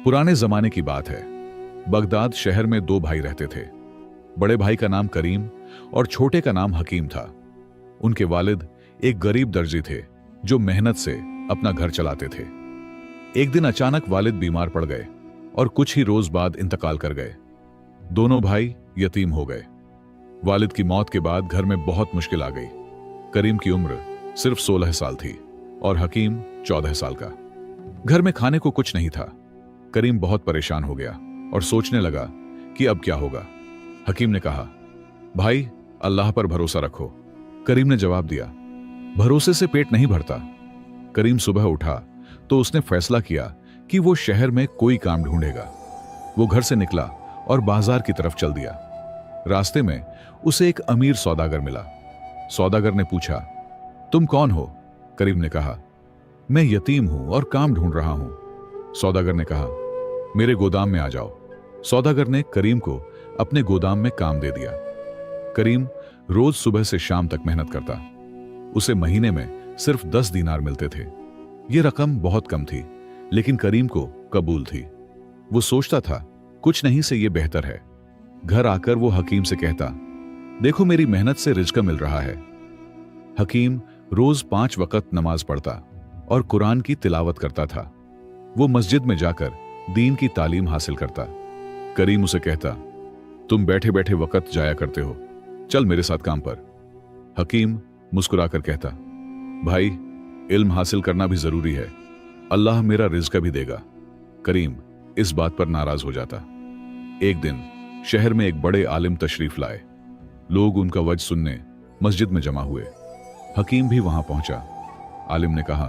पुराने जमाने की बात है। बगदाद शहर में दो भाई रहते थे। बड़े भाई का नाम करीम और छोटे का नाम हकीम था। उनके वालिद एक गरीब दर्जी थे जो मेहनत से अपना घर चलाते थे। एक दिन अचानक वालिद बीमार पड़ गए और कुछ ही रोज बाद इंतकाल कर गए। दोनों भाई यतीम हो गए। वालिद की मौत के बाद घर में बहुत मुश्किल आ गई। करीम की उम्र सिर्फ 16 साल थी और हकीम 14 साल का। घर में खाने को कुछ नहीं था। करीम बहुत परेशान हो गया और सोचने लगा कि अब क्या होगा। हकीम ने कहा, भाई अल्लाह पर भरोसा रखो। करीम ने जवाब दिया, भरोसे से पेट नहीं भरता। करीम सुबह उठा तो उसने फैसला किया कि वो शहर में कोई काम ढूंढेगा। वो घर से निकला और बाजार की तरफ चल दिया। रास्ते में उसे एक अमीर सौदागर मिला। सौदागर ने पूछा, तुम कौन हो? करीम ने कहा, मैं यतीम हूं और काम ढूंढ रहा हूं। सौदागर ने कहा, मेरे गोदाम में आ जाओ। सौदागर ने करीम को अपने गोदाम में काम दे दिया। करीम रोज सुबह से शाम तक मेहनत करता। उसे महीने में सिर्फ 10 दीनार मिलते थे। यह रकम बहुत कम थी, लेकिन करीम को कबूल थी। वो सोचता था, कुछ नहीं से यह बेहतर है। घर आकर वो हकीम से कहता, देखो मेरी मेहनत से रिज़्क मिल रहा है। हकीम रोज 5 वक्त नमाज पढ़ता और कुरान की तिलावत करता था। वो मस्जिद में जाकर दीन की तालीम हासिल करता। करीम उसे कहता, तुम बैठे बैठे वक्त जाया करते हो, चल मेरे साथ काम पर। हकीम मुस्कुराकर कहता, भाई इल्म हासिल करना भी जरूरी है, अल्लाह मेरा रिज़्क भी देगा। करीम इस बात पर नाराज हो जाता। एक दिन शहर में एक बड़े आलिम तशरीफ लाए। लोग उनका वज सुनने मस्जिद में जमा हुए। हकीम भी वहां पहुंचा। आलिम ने कहा,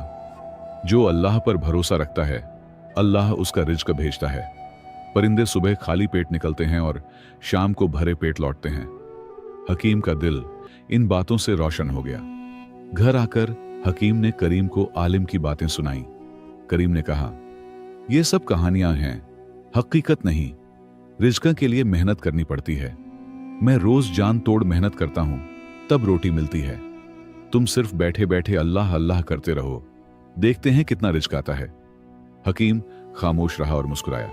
जो अल्लाह पर भरोसा रखता है अल्लाह उसका रिज़्क भेजता है। परिंदे सुबह खाली पेट निकलते हैं और शाम को भरे पेट लौटते हैं। हकीम का दिल इन बातों से रोशन हो गया। घर आकर हकीम ने करीम को आलिम की बातें सुनाई। करीम ने कहा, यह सब कहानियां हैं, हकीकत नहीं। रिज़्क के लिए मेहनत करनी पड़ती है। मैं रोज जान तोड़ मेहनत करता हूं, तब रोटी मिलती है। तुम सिर्फ बैठे बैठे अल्लाह अल्लाह करते रहो, देखते हैं कितना रिज़्क आता है। हकीम खामोश रहा और मुस्कुराया।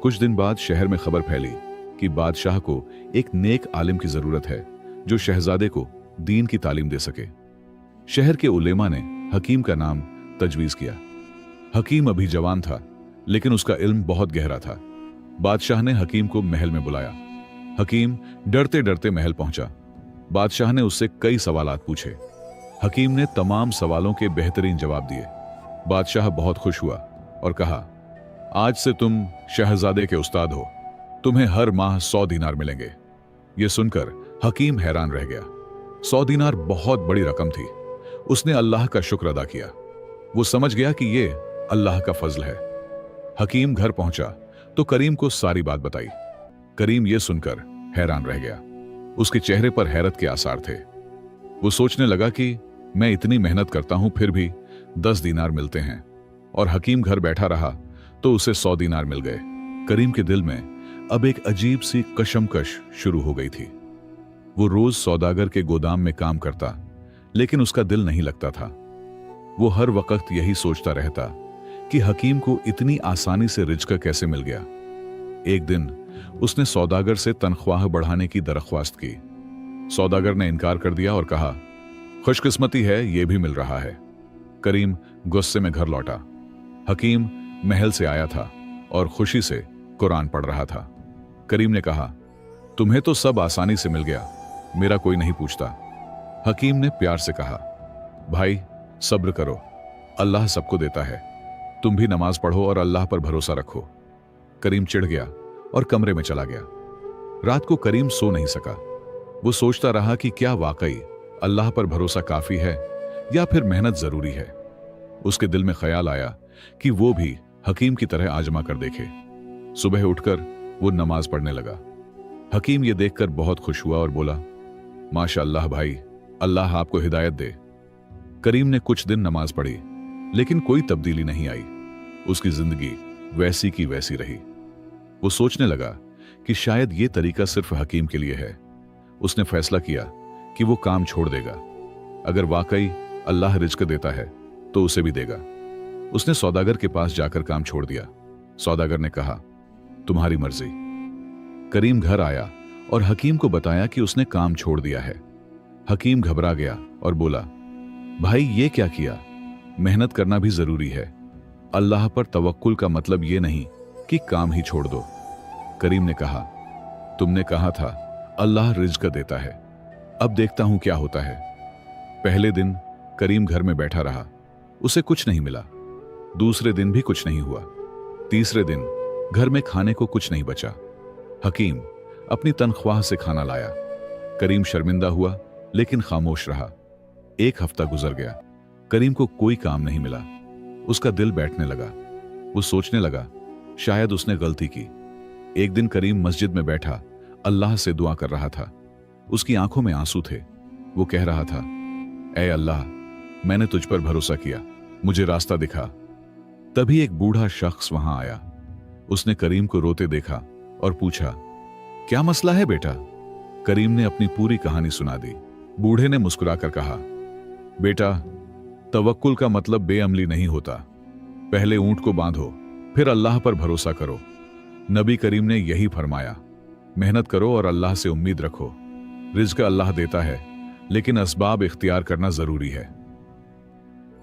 कुछ दिन बाद शहर में खबर फैली कि बादशाह को एक नेक आलिम की जरूरत है जो शहजादे को दीन की तालीम दे सके। शहर के उलेमा ने हकीम का नाम तजवीज किया। हकीम अभी जवान था, लेकिन उसका इल्म बहुत गहरा था। बादशाह ने हकीम को महल में बुलाया। हकीम डरते डरते महल पहुंचा। बादशाह ने उससे कई सवालात पूछे। हकीम ने तमाम सवालों के बेहतरीन जवाब दिए। बादशाह बहुत खुश हुआ और कहा, आज से तुम शहजादे के उस्ताद हो, तुम्हें हर माह 100 दीनार मिलेंगे। यह सुनकर हकीम हैरान रह गया। 100 दीनार बहुत बड़ी रकम थी। उसने अल्लाह का शुक्र अदा किया। वो समझ गया कि यह अल्लाह का फजल है। हकीम घर पहुंचा तो करीम को सारी बात बताई। करीम यह सुनकर हैरान रह गया। उसके चेहरे पर हैरत के आसार थे। वो सोचने लगा कि मैं इतनी मेहनत करता हूं फिर भी 10 दीनार मिलते हैं, और हकीम घर बैठा रहा तो उसे 100 दीनार मिल गए। करीम के दिल में अब एक अजीब सी कशमकश शुरू हो गई थी। वो रोज सौदागर के गोदाम में काम करता, लेकिन उसका दिल नहीं लगता था। वो हर वक्त यही सोचता रहता कि हकीम को इतनी आसानी से रिज़्क कैसे मिल गया। एक दिन उसने सौदागर से तनख्वाह बढ़ाने की दरख्वास्त की। सौदागर ने इनकार कर दिया और कहा, खुशकिस्मती है, यह भी मिल रहा है। करीम गुस्से में घर लौटा। हकीम महल से आया था और खुशी से कुरान पढ़ रहा था। करीम ने कहा, तुम्हें तो सब आसानी से मिल गया, मेरा कोई नहीं पूछता। हकीम ने प्यार से कहा, भाई सब्र करो, अल्लाह सबको देता है। तुम भी नमाज पढ़ो और अल्लाह पर भरोसा रखो। करीम चिढ़ गया और कमरे में चला गया। रात को करीम सो नहीं सका। वो सोचता रहा कि क्या वाकई अल्लाह पर भरोसा काफी है या फिर मेहनत जरूरी है। उसके दिल में ख्याल आया कि वो भी हकीम की तरह आजमा कर देखे। सुबह उठकर वो नमाज पढ़ने लगा। हकीम ये देखकर बहुत खुश हुआ और बोला, माशाअल्लाह भाई, अल्लाह आपको हिदायत दे। करीम ने कुछ दिन नमाज पढ़ी, लेकिन कोई तब्दीली नहीं आई। उसकी जिंदगी वैसी की वैसी रही। वो सोचने लगा कि शायद ये तरीका सिर्फ हकीम के लिए है। उसने फैसला किया कि वो काम छोड़ देगा। अगर वाकई अल्लाह रिज़्क देता है तो उसे भी देगा। उसने सौदागर के पास जाकर काम छोड़ दिया। सौदागर ने कहा, तुम्हारी मर्जी। करीम घर आया और हकीम को बताया कि उसने काम छोड़ दिया है। हकीम घबरा गया और बोला, भाई ये क्या किया? मेहनत करना भी जरूरी है। अल्लाह पर तवक्कुल का मतलब ये नहीं कि काम ही छोड़ दो। करीम ने कहा, तुमने कहा था अल्लाह रिज्क देता है, अब देखता हूं क्या होता है। पहले दिन करीम घर में बैठा रहा, उसे कुछ नहीं मिला। दूसरे दिन भी कुछ नहीं हुआ। तीसरे दिन घर में खाने को कुछ नहीं बचा। हकीम अपनी तनख्वाह से खाना लाया। करीम शर्मिंदा हुआ लेकिन खामोश रहा। एक हफ्ता गुजर गया, करीम को कोई काम नहीं मिला। उसका दिल बैठने लगा। वो सोचने लगा, शायद उसने गलती की। एक दिन करीम मस्जिद में बैठा अल्लाह से दुआ कर रहा था। उसकी आंखों में आंसू थे। वो कह रहा था, ऐ अल्लाह, मैंने तुझ पर भरोसा किया, मुझे रास्ता दिखा। तभी एक बूढ़ा शख्स वहां आया। उसने करीम को रोते देखा और पूछा, क्या मसला है बेटा? करीम ने अपनी पूरी कहानी सुना दी। बूढ़े ने मुस्कुराकर कहा, बेटा, तवक्कुल का मतलब बेअमली नहीं होता। पहले ऊंट को बांधो, फिर अल्लाह पर भरोसा करो। नबी करीम ने यही फरमाया, मेहनत करो और अल्लाह से उम्मीद रखो। रिज़्क अल्लाह देता है, लेकिन असबाब इख्तियार करना जरूरी है।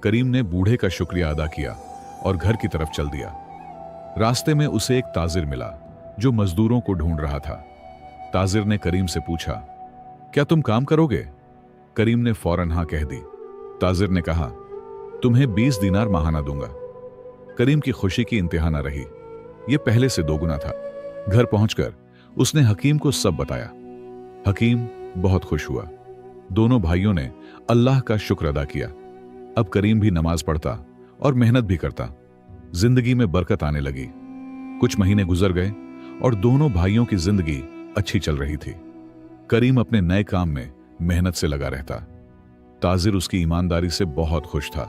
करीम ने बूढ़े का शुक्रिया अदा किया और घर की तरफ चल दिया। रास्ते में उसे एक ताजिर मिला जो मजदूरों को ढूंढ रहा था। ताजिर ने करीम से पूछा, क्या तुम काम करोगे? करीम ने फौरन हां कह दी। ताजिर ने कहा, तुम्हें 20 दीनार माहाना दूंगा। करीम की खुशी की इंतहा न रही। यह पहले से दोगुना था। घर पहुंचकर उसने हकीम को सब बताया। हकीम बहुत खुश हुआ। दोनों भाइयों ने अल्लाह का शुक्र अदा किया। अब करीम भी नमाज पढ़ता और मेहनत भी करता। जिंदगी में बरकत आने लगी। कुछ महीने गुजर गए और दोनों भाइयों की जिंदगी अच्छी चल रही थी। करीम अपने नए काम में मेहनत से लगा रहता। ताजिर उसकी ईमानदारी से बहुत खुश था।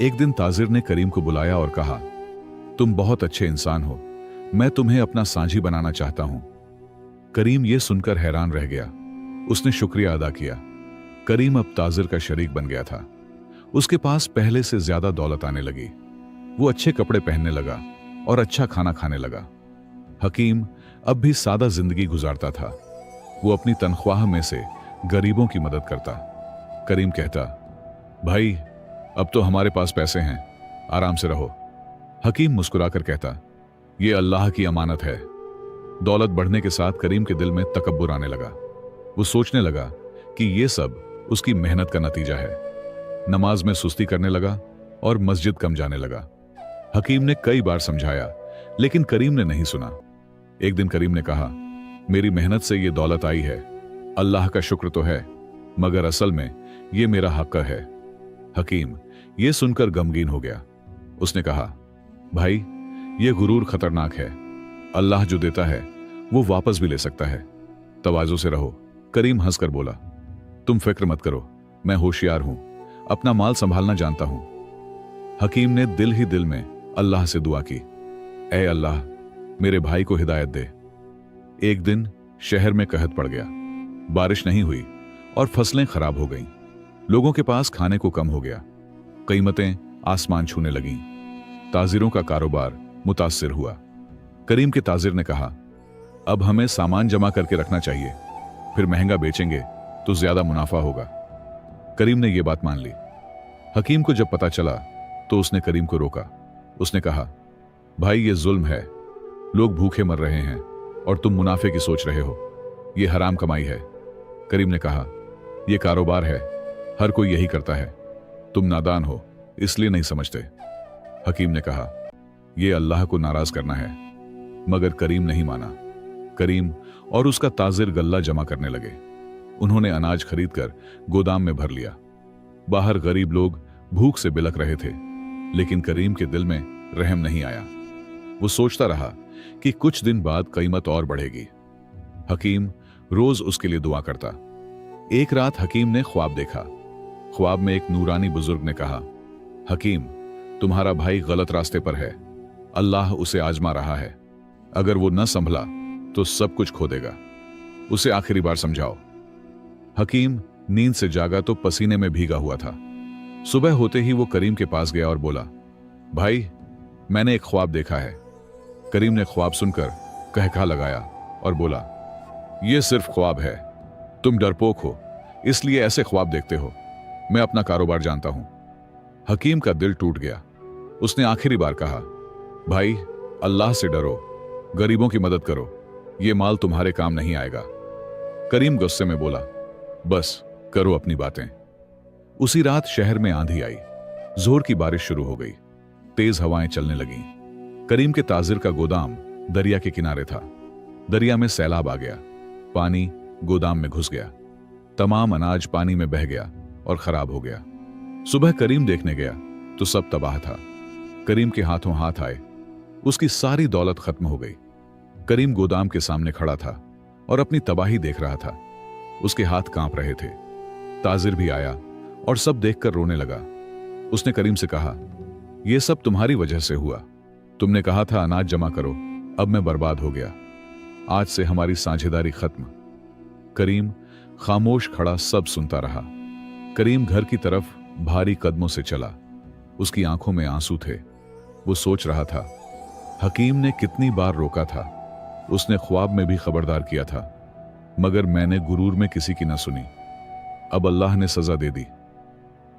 एक दिन ताजिर ने करीम को बुलाया और कहा, तुम बहुत अच्छे इंसान हो, मैं तुम्हें अपना साझी बनाना चाहता हूं। करीम यह सुनकर हैरान रह गया। उसने शुक्रिया अदा किया। करीम अब ताजिर का शरीक बन गया था। उसके पास पहले से ज्यादा दौलत आने लगी। वो अच्छे कपड़े पहनने लगा और अच्छा खाना खाने लगा। हकीम अब भी सादा जिंदगी गुजारता था। वो अपनी तनख्वाह में से गरीबों की मदद करता। करीम कहता, भाई, अब तो हमारे पास पैसे हैं, आराम से रहो। हकीम मुस्कुराकर कहता, ये अल्लाह की अमानत है। दौलत बढ़ने के साथ करीम के दिल में तकब्बुर आने लगा। वो सोचने लगा कि ये सब उसकी मेहनत का नतीजा है। नमाज में सुस्ती करने लगा और मस्जिद कम जाने लगा। हकीम ने कई बार समझाया, लेकिन करीम ने नहीं सुना। एक दिन करीम ने कहा, मेरी मेहनत से ये दौलत आई है, अल्लाह का शुक्र तो है, मगर असल में ये मेरा हक है। हकीम ये सुनकर गमगीन हो गया। उसने कहा, भाई, ये गुरूर खतरनाक है। अल्लाह जो देता है वो वापस भी ले सकता है। तवाज़ु से रहो। करीम हंसकर बोला, तुम फिक्र मत करो, मैं होशियार हूं, अपना माल संभालना जानता हूं। हकीम ने दिल ही दिल में अल्लाह से दुआ की, ऐ अल्लाह, मेरे भाई को हिदायत दे। एक दिन शहर में कहत पड़ गया। बारिश नहीं हुई और फसलें खराब हो गईं। लोगों के पास खाने को कम हो गया। कीमतें आसमान छूने लगीं। ताजिरों का कारोबार मुतासिर हुआ। करीम के ताजिर ने कहा, अब हमें सामान जमा करके रखना चाहिए, फिर महंगा बेचेंगे तो ज्यादा मुनाफा होगा। करीम ने यह बात मान ली। हकीम को जब पता चला तो उसने करीम को रोका। उसने कहा, भाई, ये जुल्म है। लोग भूखे मर रहे हैं और तुम मुनाफे की सोच रहे हो। यह हराम कमाई है। करीम ने कहा, यह कारोबार है, हर कोई यही करता है। तुम नादान हो, इसलिए नहीं समझते। हकीम ने कहा, यह अल्लाह को नाराज करना है। मगर करीम नहीं माना। करीम और उसका ताजिर गल्ला जमा करने लगे। उन्होंने अनाज खरीदकर गोदाम में भर लिया। बाहर गरीब लोग भूख से बिलख रहे थे, लेकिन करीम के दिल में रहम नहीं आया। वो सोचता रहा कि कुछ दिन बाद कीमत और बढ़ेगी। हकीम रोज उसके लिए दुआ करता। एक रात हकीम ने ख्वाब देखा। ख्वाब में एक नूरानी बुजुर्ग ने कहा, हकीम, तुम्हारा भाई गलत रास्ते पर है। अल्लाह उसे आजमा रहा है। अगर वो न संभला तो सब कुछ खो देगा। उसे आखिरी बार समझाओ। हकीम नींद से जागा तो पसीने में भीगा हुआ था। सुबह होते ही वो करीम के पास गया और बोला, भाई, मैंने एक ख्वाब देखा है। करीम ने ख्वाब सुनकर कहका लगाया और बोला, यह सिर्फ ख्वाब है, तुम डरपोक हो इसलिए ऐसे ख्वाब देखते हो, मैं अपना कारोबार जानता हूं। हकीम का दिल टूट गया। उसने आखिरी बार कहा, भाई अल्लाह से डरो, गरीबों की मदद करो, यह माल तुम्हारे काम नहीं आएगा। करीम गुस्से में बोला, बस करो अपनी बातें। उसी रात शहर में आंधी आई, जोर की बारिश शुरू हो गई, तेज हवाएं चलने लगीं। करीम के ताजिर का गोदाम दरिया के किनारे था। दरिया में सैलाब आ गया, पानी गोदाम में घुस गया, तमाम अनाज पानी में बह गया और खराब हो गया। सुबह करीम देखने गया तो सब तबाह था। करीम के हाथों हाथ आए, उसकी सारी दौलत खत्म हो गई। करीम गोदाम के सामने खड़ा था और अपनी तबाही देख रहा था। उसके हाथ कांप रहे थे। ताजिर भी आया और सब देखकर रोने लगा। उसने करीम से कहा, यह सब तुम्हारी वजह से हुआ, तुमने कहा था अनाज जमा करो, अब मैं बर्बाद हो गया, आज से हमारी साझेदारी खत्म। करीम खामोश खड़ा सब सुनता रहा। करीम घर की तरफ भारी कदमों से चला। उसकी आंखों में आंसू थे। वो सोच रहा था, हकीम ने कितनी बार रोका था, उसने ख्वाब में भी खबरदार किया था, मगर मैंने गुरूर में किसी की न सुनी। अब अल्लाह ने सजा दे दी।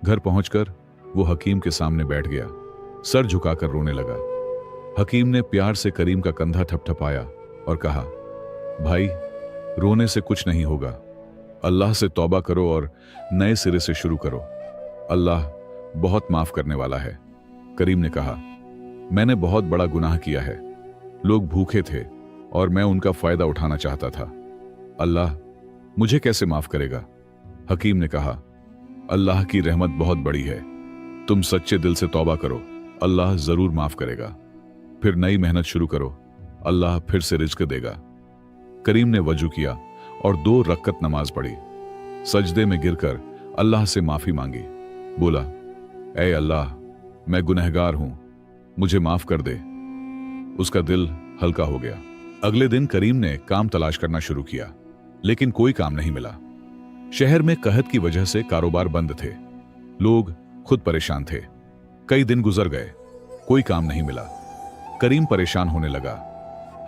घर पहुंचकर वो हकीम के सामने बैठ गया, सर झुकाकर रोने लगा। हकीम ने प्यार से करीम का कंधा थपथपाया और कहा, भाई रोने से कुछ नहीं होगा, अल्लाह से तौबा करो और नए सिरे से शुरू करो, अल्लाह बहुत माफ करने वाला है। करीम ने कहा, मैंने बहुत बड़ा गुनाह किया है, लोग भूखे थे और मैं उनका फायदा उठाना चाहता था, अल्लाह मुझे कैसे माफ करेगा। हकीम ने कहा, अल्लाह की रहमत बहुत बड़ी है, तुम सच्चे दिल से तौबा करो, अल्लाह जरूर माफ करेगा, फिर नई मेहनत शुरू करो, अल्लाह फिर से रिज्क देगा। करीम ने वजू किया और 2 रकअत नमाज पढ़ी। सजदे में गिरकर अल्लाह से माफी मांगी। बोला, ऐ अल्लाह, मैं गुनहगार हूं, मुझे माफ कर दे। उसका दिल हल्का हो गया। अगले दिन करीम ने काम तलाश करना शुरू किया, लेकिन कोई काम नहीं मिला। शहर में कहत की वजह से कारोबार बंद थे। लोग खुद परेशान थे। कई दिन गुजर गए, कोई काम नहीं मिला। करीम परेशान होने लगा।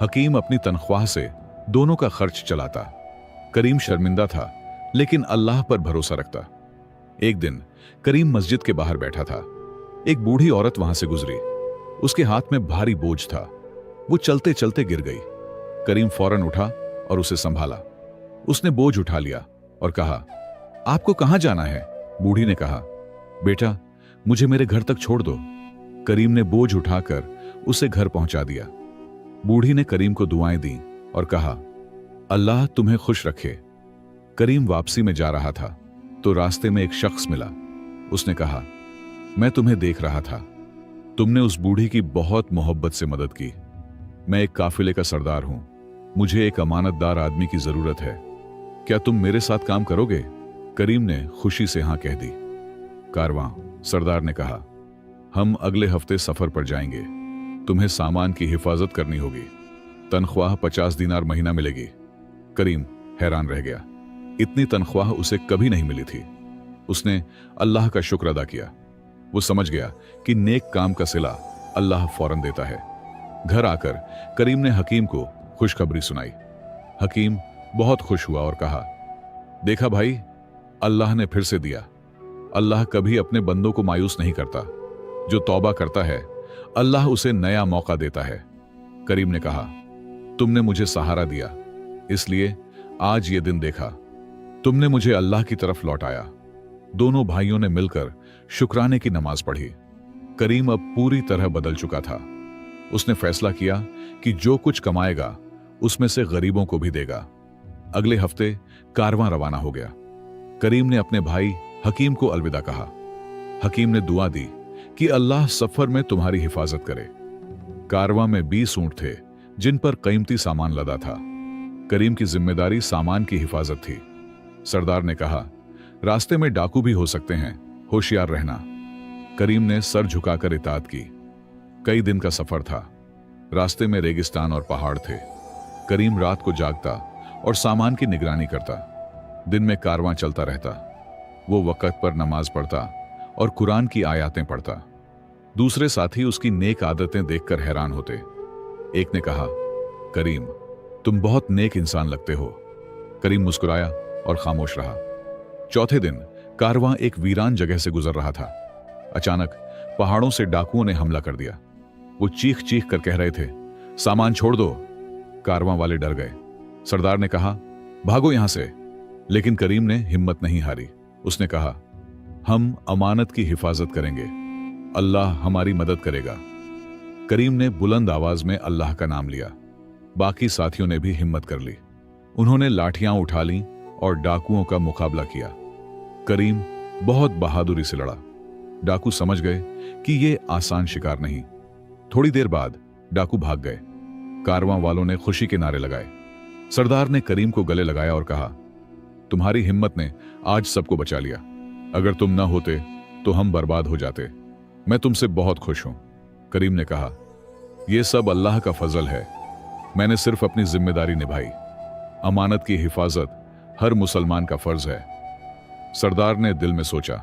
हकीम अपनी तनख्वाह से दोनों का खर्च चलाता। करीम शर्मिंदा था, लेकिन अल्लाह पर भरोसा रखता। एक दिन करीम मस्जिद के बाहर बैठा था। एक बूढ़ी औरत वहां से गुजरी। उसके हाथ में भारी बोझ था। वो चलते चलते गिर गई। करीम फौरन उठा और उसे संभाला। उसने बोझ उठा लिया और कहा, आपको कहां जाना है? बूढ़ी ने कहा, बेटा मुझे मेरे घर तक छोड़ दो। करीम ने बोझ उठाकर उसे घर पहुंचा दिया। बूढ़ी ने करीम को दुआएं दी और कहा, अल्लाह तुम्हें खुश रखे। करीम वापसी में जा रहा था तो रास्ते में एक शख्स मिला। उसने कहा, मैं तुम्हें देख रहा था, तुमने उस बूढ़ी की बहुत मोहब्बत से मदद की। मैं एक काफिले का सरदार हूं, मुझे एक अमानतदार आदमी की जरूरत है, क्या तुम मेरे साथ काम करोगे? करीम ने खुशी से हां कह दी। कारवां, सरदार ने कहा, हम अगले हफ्ते सफर पर जाएंगे, तुम्हें सामान की हिफाजत करनी होगी, तनख्वाह 50 दीनार महीना मिलेगी। करीम हैरान रह गया, इतनी तनख्वाह उसे कभी नहीं मिली थी। उसने अल्लाह का शुक्र अदा किया। वो समझ गया कि नेक काम का सिला अल्लाह फौरन देता है। घर आकर करीम ने हकीम को खुशखबरी सुनाई। हकीम बहुत खुश हुआ और कहा, देखा भाई, अल्लाह ने फिर से दिया। अल्लाह कभी अपने बंदों को मायूस नहीं करता। जो तौबा करता है अल्लाह उसे नया मौका देता है। करीम ने कहा, तुमने मुझे सहारा दिया, इसलिए आज ये दिन देखा। तुमने मुझे अल्लाह की तरफ लौटाया। दोनों भाइयों ने मिलकर शुक्राने की नमाज पढ़ी। करीम अब पूरी तरह बदल चुका था। उसने फैसला किया कि जो कुछ कमाएगा उसमें से गरीबों को भी देगा। अगले हफ्ते कारवां रवाना हो गया। करीम ने अपने भाई हकीम को अलविदा कहा। हकीम ने दुआ दी कि अल्लाह सफर में तुम्हारी हिफाजत करे। कारवां में 20 ऊंट थे जिन पर कीमती सामान लदा था। करीम की जिम्मेदारी सामान की हिफाजत थी। सरदार ने कहा, रास्ते में डाकू भी हो सकते हैं, होशियार रहना। करीम ने सर झुकाकर इताअत की। कई दिन का सफर था। रास्ते में रेगिस्तान और पहाड़ थे। करीम रात को जागता और सामान की निगरानी करता। दिन में कारवां चलता रहता। वो वक़्त पर नमाज पढ़ता और कुरान की आयातें पढ़ता। दूसरे साथी उसकी नेक आदतें देखकर हैरान होते। एक ने कहा, करीम, तुम बहुत नेक इंसान लगते हो। करीम मुस्कुराया और खामोश रहा। चौथे दिन कारवां एक वीरान जगह से गुजर रहा था। अचानक पहाड़ों से डाकुओं ने हमला कर दिया। वो चीख चीख कर कह रहे थे, सामान छोड़ दो। कारवां वाले डर गए। सरदार ने कहा, भागो यहां से। लेकिन करीम ने हिम्मत नहीं हारी। उसने कहा, हम अमानत की हिफाजत करेंगे, अल्लाह हमारी मदद करेगा। करीम ने बुलंद आवाज में अल्लाह का नाम लिया। बाकी साथियों ने भी हिम्मत कर ली। उन्होंने लाठियां उठा लीं और डाकुओं का मुकाबला किया। करीम बहुत बहादुरी से लड़ा। डाकू समझ गए कि यह आसान शिकार नहीं। थोड़ी देर बाद डाकू भाग गए। कारवां वालों ने खुशी के नारे लगाए। सरदार ने करीम को गले लगाया और कहा, तुम्हारी हिम्मत ने आज सबको बचा लिया। अगर तुम न होते तो हम बर्बाद हो जाते। मैं तुमसे बहुत खुश हूं। करीम ने कहा, यह सब अल्लाह का फजल है। मैंने सिर्फ अपनी जिम्मेदारी निभाई। अमानत की हिफाजत हर मुसलमान का फर्ज है। सरदार ने दिल में सोचा,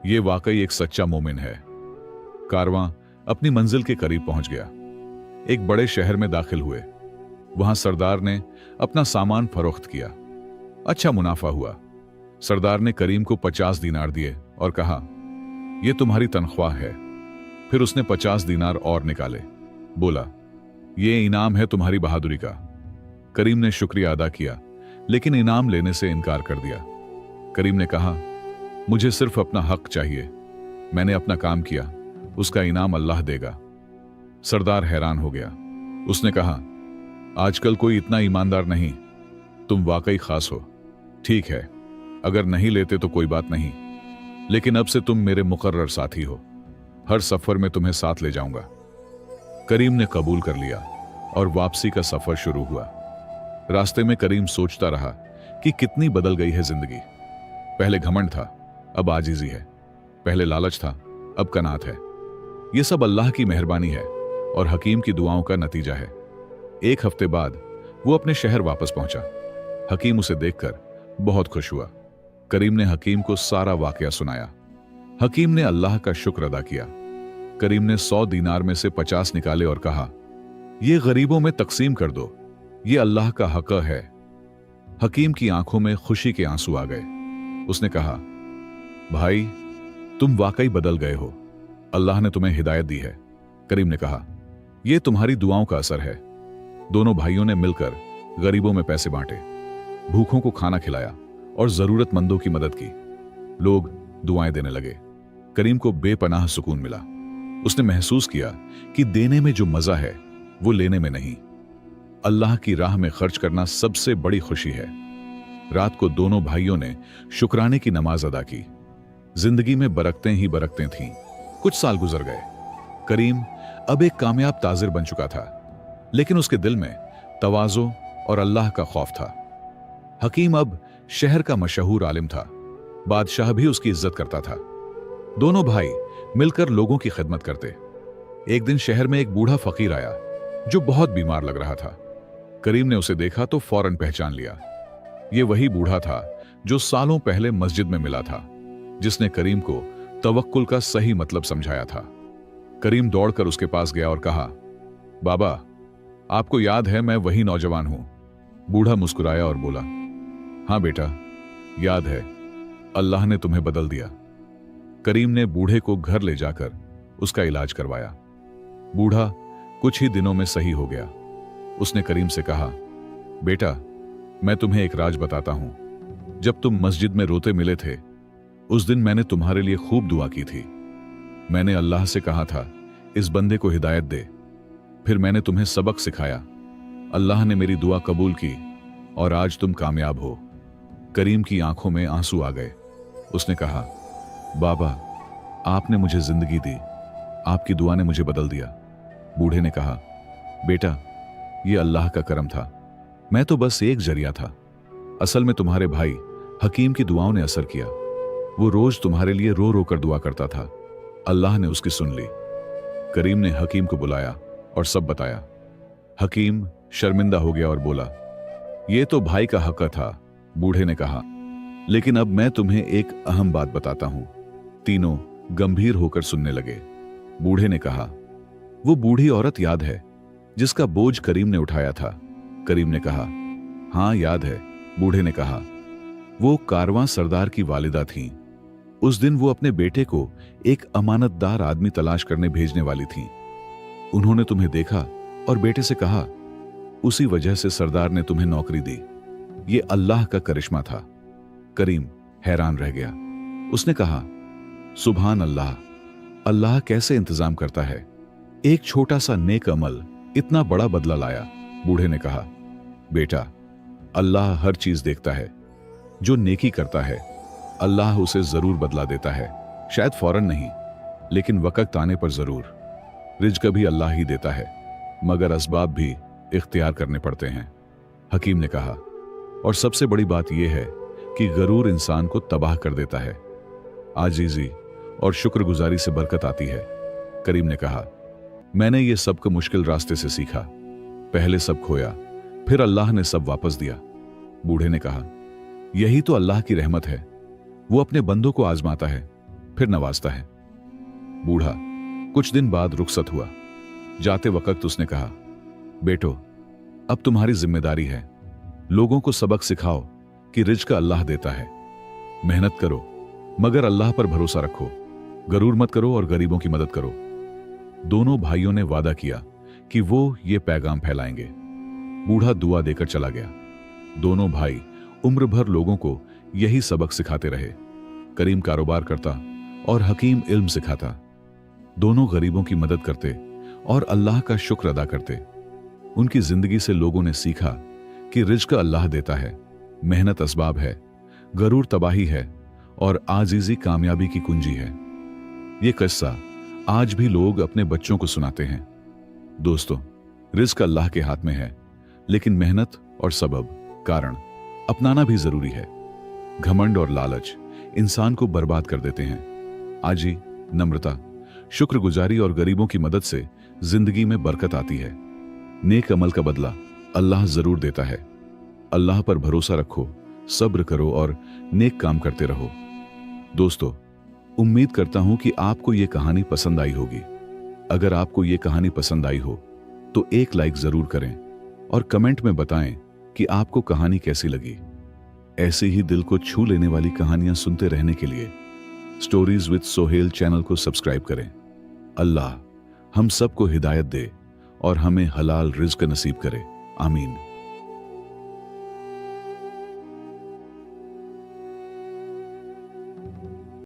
यह वाकई एक सच्चा मोमिन है। कारवां अपनी मंजिल के करीब पहुंच गया। एक बड़े शहर में दाखिल हुए। वहां सरदार ने अपना सामान फरोख्त किया। अच्छा मुनाफा हुआ। सरदार ने करीम को 50 दीनार दिए और कहा, यह तुम्हारी तनख्वाह है। फिर उसने 50 दीनार और निकाले। बोला, यह इनाम है तुम्हारी बहादुरी का। करीम ने शुक्रिया अदा किया, लेकिन इनाम लेने से इनकार कर दिया। करीम ने कहा, मुझे सिर्फ अपना हक चाहिए। मैंने अपना काम किया, उसका इनाम अल्लाह देगा। सरदार हैरान हो गया। उसने कहा, आजकल कोई इतना ईमानदार नहीं। तुम वाकई खास हो। ठीक है, अगर नहीं लेते तो कोई बात नहीं, लेकिन अब से तुम मेरे मुकर्रर साथी हो। हर सफर में तुम्हें साथ ले जाऊंगा। करीम ने कबूल कर लिया और वापसी का सफर शुरू हुआ। रास्ते में करीम सोचता रहा कि कितनी बदल गई है जिंदगी। पहले घमंड था, अब आजिज़ी है। पहले लालच था, अब कनात है। यह सब अल्लाह की मेहरबानी है और हकीम की दुआओं का नतीजा है। एक हफ्ते बाद वो अपने शहर वापस पहुंचा। हकीम उसे देखकर बहुत खुश हुआ। करीम ने हकीम को सारा वाकया सुनाया। हकीम ने अल्लाह का शुक्र अदा किया। करीम ने 100 दीनार में से 50 निकाले और कहा, यह गरीबों में तकसीम कर दो, यह अल्लाह का हक है। हकीम की आंखों में खुशी के आंसू आ गए। उसने कहा, भाई, तुम वाकई बदल गए हो। अल्लाह ने तुम्हें हिदायत दी है। करीम ने कहा, यह तुम्हारी दुआओं का असर है। दोनों भाइयों ने मिलकर गरीबों में पैसे बांटे, भूखों को खाना खिलाया और जरूरतमंदों की मदद की। लोग दुआएं देने लगे। करीम को बेपनाह सुकून मिला। उसने महसूस किया कि देने में जो मजा है वो लेने में नहीं। अल्लाह की राह में खर्च करना सबसे बड़ी खुशी है। रात को दोनों भाइयों ने शुक्राने की नमाज अदा की। जिंदगी में बरकतें ही बरकतें थीं। कुछ साल गुजर गए। करीम अब एक कामयाब ताजिर बन चुका था, लेकिन उसके दिल में तवाज़ो और अल्लाह का खौफ था। हकीम अब शहर का मशहूर आलिम था। बादशाह भी उसकी इज्जत करता था। दोनों भाई मिलकर लोगों की खिदमत करते। एक दिन शहर में एक बूढ़ा फकीर आया जो बहुत बीमार लग रहा था। करीम ने उसे देखा तो फौरन पहचान लिया। यह वही बूढ़ा था जो सालों पहले मस्जिद में मिला था, जिसने करीम को तवक्कुल का सही मतलब समझाया था। करीम दौड़कर उसके पास गया और कहा, बाबा, आपको याद है मैं वही नौजवान हूं। बूढ़ा मुस्कुराया और बोला, हां बेटा, याद है। अल्लाह ने तुम्हें बदल दिया। करीम ने बूढ़े को घर ले जाकर उसका इलाज करवाया। बूढ़ा कुछ ही दिनों में सही हो गया। उसने करीम से कहा, बेटा, मैं तुम्हें एक राज बताता हूं। जब तुम मस्जिद में रोते मिले थे, उस दिन मैंने तुम्हारे लिए खूब दुआ की थी। मैंने अल्लाह से कहा था, इस बंदे को हिदायत दे। फिर मैंने तुम्हें सबक सिखाया। अल्लाह ने मेरी दुआ कबूल की और आज तुम कामयाब हो। करीम की आंखों में आंसू आ गए। उसने कहा, बाबा, आपने मुझे जिंदगी दी। आपकी दुआ ने मुझे बदल दिया। बूढ़े ने कहा, बेटा, यह अल्लाह का करम था। मैं तो बस एक जरिया था। असल में तुम्हारे भाई हकीम की दुआओं ने असर किया। वो रोज तुम्हारे लिए रो रो कर दुआ करता था। अल्लाह ने उसकी सुन ली। करीम ने हकीम को बुलाया और सब बताया। हकीम शर्मिंदा हो गया और बोला, यह तो भाई का हक था। बूढ़े ने कहा, लेकिन अब मैं तुम्हें एक अहम बात बताता हूं। तीनों गंभीर होकर सुनने लगे। बूढ़े ने कहा, वो बूढ़ी औरत याद है जिसका बोझ करीम ने उठाया था। करीम ने कहा, हाँ याद है। बूढ़े ने कहा, वो कारवां सरदार की वालिदा थीं। उस दिन वो अपने बेटे को एक अमानतदार आदमी तलाश करने भेजने वाली थीं। उन्होंने तुम्हें देखा और बेटे से कहा, उसी वजह से सरदार ने तुम्हें नौकरी दी। ये अल्लाह का करिश्मा था। करीम हैरान रह गया। उसने कहा, सुभान अल्लाह, अल्लाह कैसे इंतजाम करता है। एक छोटा सा नेक अमल इतना बड़ा बदला लाया। बूढ़े ने कहा, बेटा, अल्लाह हर चीज देखता है। जो नेकी करता है अल्लाह उसे जरूर बदला देता है। शायद फौरन नहीं, लेकिन वक्त आने पर जरूर। रिज्क भी अल्लाह ही देता है, मगर असबाब भी इख्तियार करने पड़ते हैं। हकीम ने कहा, और सबसे बड़ी बात यह है कि गरूर इंसान को तबाह कर देता है। आजीजी और शुक्रगुजारी से बरकत आती है। करीम ने कहा, मैंने ये सबको मुश्किल रास्ते से सीखा। पहले सब खोया, फिर अल्लाह ने सब वापस दिया। बूढ़े ने कहा, यही तो अल्लाह की रहमत है। वो अपने बंदों को आजमाता है, फिर नवाजता है। बूढ़ा कुछ दिन बाद रुखसत हुआ। जाते वक्त उसने कहा, बेटो, अब तुम्हारी जिम्मेदारी है। लोगों को सबक सिखाओ कि रिज्क अल्लाह देता है। मेहनत करो, मगर अल्लाह पर भरोसा रखो। गरूर मत करो और गरीबों की मदद करो। दोनों भाइयों ने वादा किया कि वो ये पैगाम फैलाएंगे। बूढ़ा दुआ देकर चला गया। दोनों भाई उम्र भर लोगों को यही सबक सिखाते रहे। करीम कारोबार करता और हकीम इल्म सिखाता। दोनों गरीबों की मदद करते और अल्लाह का शुक्र अदा करते। उनकी जिंदगी से लोगों ने सीखा कि रिज्क अल्लाह देता है, मेहनत असबाब है, गरूर तबाही है और आजीजी कामयाबी की कुंजी है। ये किस्सा आज भी लोग अपने बच्चों को सुनाते हैं। दोस्तों, रिज्क अल्लाह के हाथ में है, लेकिन मेहनत और सबब कारण अपनाना भी जरूरी है। घमंड और लालच इंसान को बर्बाद कर देते हैं। आजी, नम्रता, शुक्रगुजारी और गरीबों की मदद से जिंदगी में बरकत आती है। नेक अमल का बदला अल्लाह जरूर देता है। अल्लाह पर भरोसा रखो, सब्र करो और नेक काम करते रहो। दोस्तों, उम्मीद करता हूं कि आपको यह कहानी पसंद आई होगी। अगर आपको यह कहानी पसंद आई हो तो एक लाइक जरूर करें और कमेंट में बताएं कि आपको कहानी कैसी लगी। ऐसे ही दिल को छू लेने वाली कहानियां सुनते रहने के लिए स्टोरीज विद सोहेल चैनल को सब्सक्राइब करें। अल्लाह हम सबको हिदायत दे और हमें हलाल रिज्क नसीब करे। आमीन।